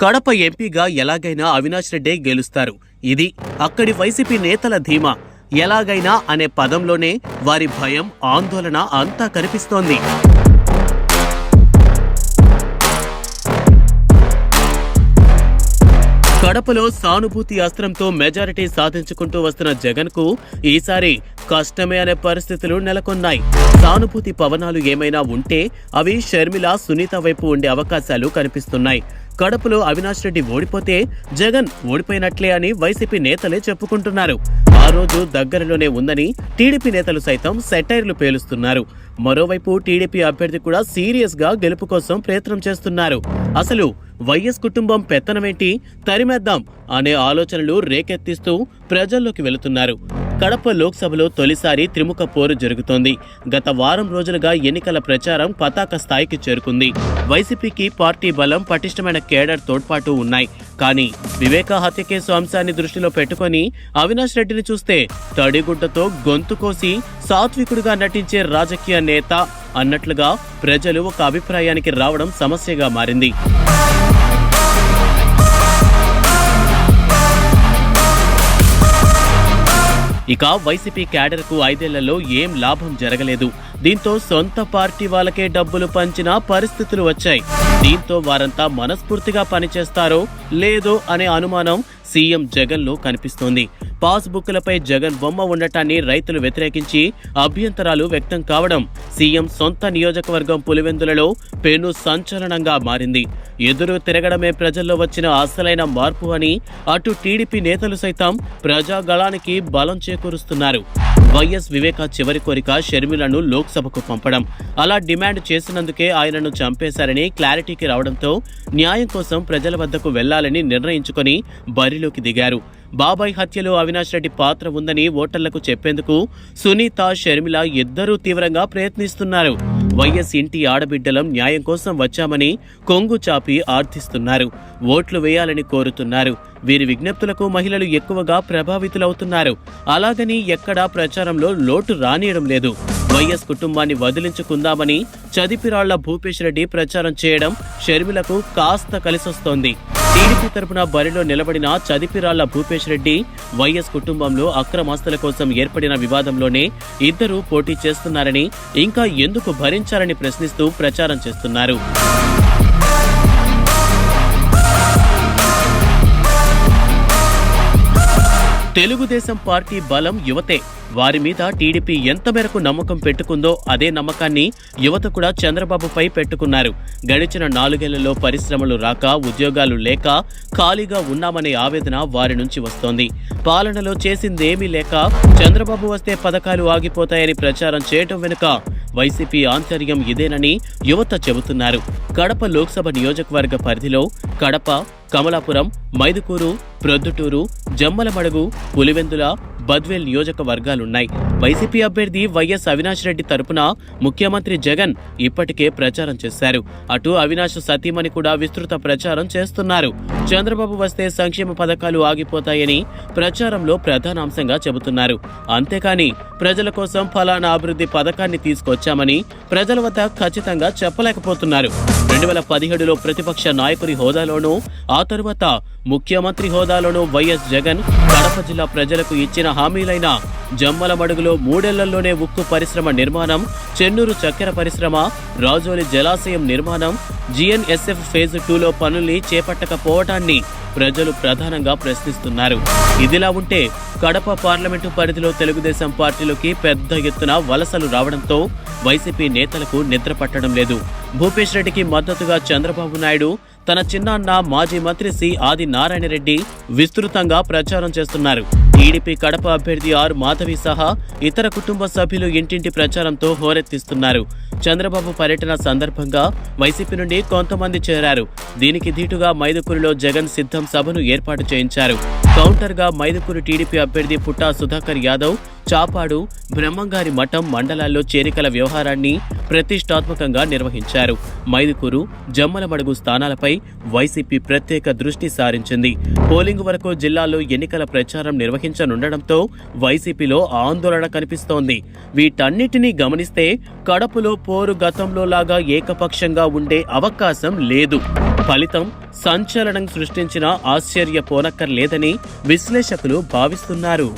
కడప ఎంపీగా ఎలాగైనా అవినాష్ రెడ్డే గెలుస్తారు. ఇది అక్కడి వైసీపీ నేతల ధీమా. ఎలాగైనా అనే పదంలోనే వారి భయం, ఆందోళన అంతా కనిపిస్తోంది. కడపలో సానుభూతి అస్త్రంతో మెజారిటీ సాధించుకుంటూ వస్తున్న జగన్ కు ఈసారి కష్టమే అనే పరిస్థితులు నెలకొన్నాయి. సానుభూతి పవనాలు ఏమైనా ఉంటే అవి షర్మిల, సునీత వైపు ఉండే అవకాశాలు కనిపిస్తున్నాయి. కడపలో అవినాష్ రెడ్డి ఓడిపోతే జగన్ ఓడిపోయినట్లే అని వైసీపీ నేతలే చెప్పుకుంటున్నారు. ఆ రోజు దగ్గరలోనే ఉందని టీడీపీ నేతలు సైతం సెటైర్లు పేలుస్తున్నారు. మరోవైపు టీడీపీ అభ్యర్థి కూడా సీరియస్ గా గెలుపు కోసం ప్రయత్నం చేస్తున్నారు. అసలు వైఎస్ కుటుంబం పెత్తనమేంటి, తరిమేద్దాం అనే ఆలోచనలు రేకెత్తిస్తూ ప్రజల్లోకి వెళుతున్నారు. కడప లోక్సభలో తొలిసారి త్రిముఖ పోరు జరుగుతోంది. గత వారం రోజులుగా ఎన్నికల ప్రచారం పతాక స్థాయికి చేరుకుంది. వైసీపీకి పార్టీ బలం, పటిష్టమైన కేడర్ తోడ్పాటు ఉన్నాయి. కానీ వివేక హత్య కేసు అంశాన్ని దృష్టిలో పెట్టుకుని అవినాష్ రెడ్డిని చూస్తే తడిగుడ్డతో గొంతు కోసి సాత్వికుడిగా నటించే రాజకీయ నేత అన్నట్లుగా ప్రజలు ఒక అభిప్రాయానికి రావడం సమస్యగా మారింది. ఇక వైసీపీ క్యాడర్ కు 5 ఏళ్లలో ఏం లాభం జరగలేదు. దీంతో సొంత పార్టీ వాళ్ళకే డబ్బులు పంచిన పరిస్థితులు వచ్చాయి. దీంతో వారంతా మనస్ఫూర్తిగా పనిచేస్తారో లేదో అనే అనుమానం సీఎం జగన్ లో కనిపిస్తోంది. పాస్ బుక్లపై జగన్ బొమ్మ ఉండటాన్ని రైతులు వ్యతిరేకించి అభ్యంతరాలు వ్యక్తం కావడం సీఎం సొంత నియోజకవర్గం పులివెందులలో పెను సంచలనంగా మారింది. ఎదురు తిరగడమే ప్రజల్లో వచ్చిన అసలైన మార్పు అని అటు టీడీపీ నేతలు సైతం ప్రజాగళానికి బలం చేకూరుస్తున్నారు. వైఎస్ వివేక చివరి కోరిక షర్మిలను లోక్సభకు పంపడం. అలా డిమాండ్ చేసినందుకే ఆయనను చంపేశారని క్లారిటీకి రావడంతో న్యాయం కోసం ప్రజల వద్దకు వెళ్లాలని నిర్ణయించుకుని బరిలోకి దిగారు. బాబాయ్ హత్యలో అవినాష్ రెడ్డి పాత్ర ఉందని ఓటర్లకు చెప్పేందుకు సునీత, షర్మిల ఇద్దరూ తీవ్రంగా ప్రయత్నిస్తున్నారు. వైఎస్ ఇంటి ఆడబిడ్డలం న్యాయం కోసం వచ్చామని కొంగు చాపి ఆర్థిస్తున్నారు. ఓట్లు వేయాలని కోరుతున్నారు. వీరి విజ్ఞప్తులకు మహిళలు ఎక్కువగా ప్రభావితులవుతున్నారు. అలాగని ఎక్కడా ప్రచారంలో లోటు రానియడం లేదు. వైఎస్ కుటుంబాన్ని వదిలించుకుందామని చదిపిరాళ్ల భూపేష్ రెడ్డి ప్రచారం చేయడం షర్మిలకు కాస్త కలిసొస్తోంది. టీడీపీ తరపున బరిలో నిలబడిన చదిపిరాళ్ల భూపేష్ రెడ్డి వైఎస్ కుటుంబంలో అక్రమాస్తుల కోసం ఏర్పడిన వివాదంలోనే ఇద్దరు పోటీ చేస్తున్నారని, ఇంకా ఎందుకు భరించాలని ప్రశ్నిస్తూ ప్రచారం చేస్తున్నారు. తెలుగుదేశం పార్టీ బలం యువతే. వారి మీద టీడీపీ ఎంత మేరకు నమ్మకం పెట్టుకుందో అదే నమ్మకాన్ని యువత కూడా చంద్రబాబుపై పెట్టుకున్నారు. గడిచిన 4 ఏళ్లలో పరిశ్రమలు రాక, ఉద్యోగాలు లేక ఖాళీగా ఉన్నామనే ఆవేదన వారి నుంచి వస్తోంది. పాలనలో చేసిందేమీ లేక చంద్రబాబు వస్తే పథకాలు ఆగిపోతాయని ప్రచారం చేయటం వెనుక వైసీపీ ఆంతర్యం ఇదేనని యువత చెబుతున్నారు. కడప లోక్సభ నియోజకవర్గ పరిధిలో కడప, కమలాపురం, మైదుకూరు, ప్రొద్దుటూరు, జమ్మలమడుగు, పులివెందుల, బద్వేల్ నియోజకవర్గాలున్నాయి. వైసీపీ అభ్యర్థి వైఎస్ అవినాష్ రెడ్డి తరపున ముఖ్యమంత్రి జగన్ ఇప్పటికే ప్రచారం చేశారు. అటు అవినాష్ సతీమణి కూడా విస్తృత ప్రచారం చేస్తున్నారు. చంద్రబాబు వస్తే సంక్షేమ పథకాలు ఆగిపోతాయని ప్రచారంలో ప్రధాన అంశంగా చెబుతున్నారు. అంతేకాని ప్రజల కోసం ఫలానా అభివృద్ధి పథకాన్ని తీసుకొచ్చామని ప్రజల వద్ద ఖచ్చితంగా చెప్పలేకపోతున్నారు. 2017లో ప్రతిపక్ష నాయకుడి హోదాలోనూ, ఆ తరువాత ముఖ్యమంత్రి హోదాలోనూ వైఎస్ జగన్ కడప జిల్లా ప్రజలకు ఇచ్చిన హామీలైన జమ్మలమడుగులో 3 ఏళ్లలోనే ఉక్కు పరిశ్రమ నిర్మాణం, చెన్నూరు చక్కెర పరిశ్రమ, రాజోలి జలాశయం నిర్మాణం, GNSF ఫేజ్ 2లో పనుల్ని చేపట్టకపోవటాన్ని ప్రజలు ప్రధానంగా ప్రశ్నిస్తున్నారు. ఇదిలా ఉంటే కడప పార్లమెంటు పరిధిలో తెలుగుదేశం పార్టీలోకి పెద్ద ఎత్తున వలసలు రావడంతో వైసీపీ నేతలకు నిద్ర పట్టడం లేదు. భూపేష్ రెడ్డికి మద్దతుగా చంద్రబాబు నాయుడు, తన చిన్నాన్న మాజీ మంత్రి సి ఆది నారాయణ రెడ్డి విస్తృతంగా ప్రచారం చేస్తున్నారు. టీడీపీ కడప అభ్యర్థి ఆర్ మాధవి సహా ఇతర కుటుంబ సభ్యులు ఇంటింటి ప్రచారంతో హోరెత్తిస్తున్నారు. చంద్రబాబు పర్యటన సందర్భంగా వైసీపీ నుండి కొంతమంది చేరారు. దీనికి ధీటుగా మైదుకూరులో జగన్ సిద్ధం సభను ఏర్పాటు చేయించారు. కౌంటర్ గా మైదుకూరు టీడీపీ అభ్యర్థి పుట్టా సుధాకర్ యాదవ్ చాపాడు, బ్రహ్మంగారి మఠం మండలాల్లో చేరికల వ్యవహారాన్ని ప్రతిష్టాత్మకంగా నిర్వహించారు. మైదుకూరు, జమ్మలమడుగు స్థానాలపై వైసీపీ ప్రత్యేక దృష్టి సారించింది. పోలింగ్ వరకు జిల్లాలో ఎన్నికల ప్రచారం నిర్వహించనుండడంతో వైసీపీలో ఆందోళన కనిపిస్తోంది. వీటన్నిటినీ గమనిస్తే కడపలో పోరు గతంలో లాగా ఏకపక్షంగా ఉండే అవకాశం లేదు. ఫలితం సంచలనం సృష్టించిన ఆశ్చర్యపోనక్కర్లేదని విశ్లేషకులు భావిస్తున్నారు.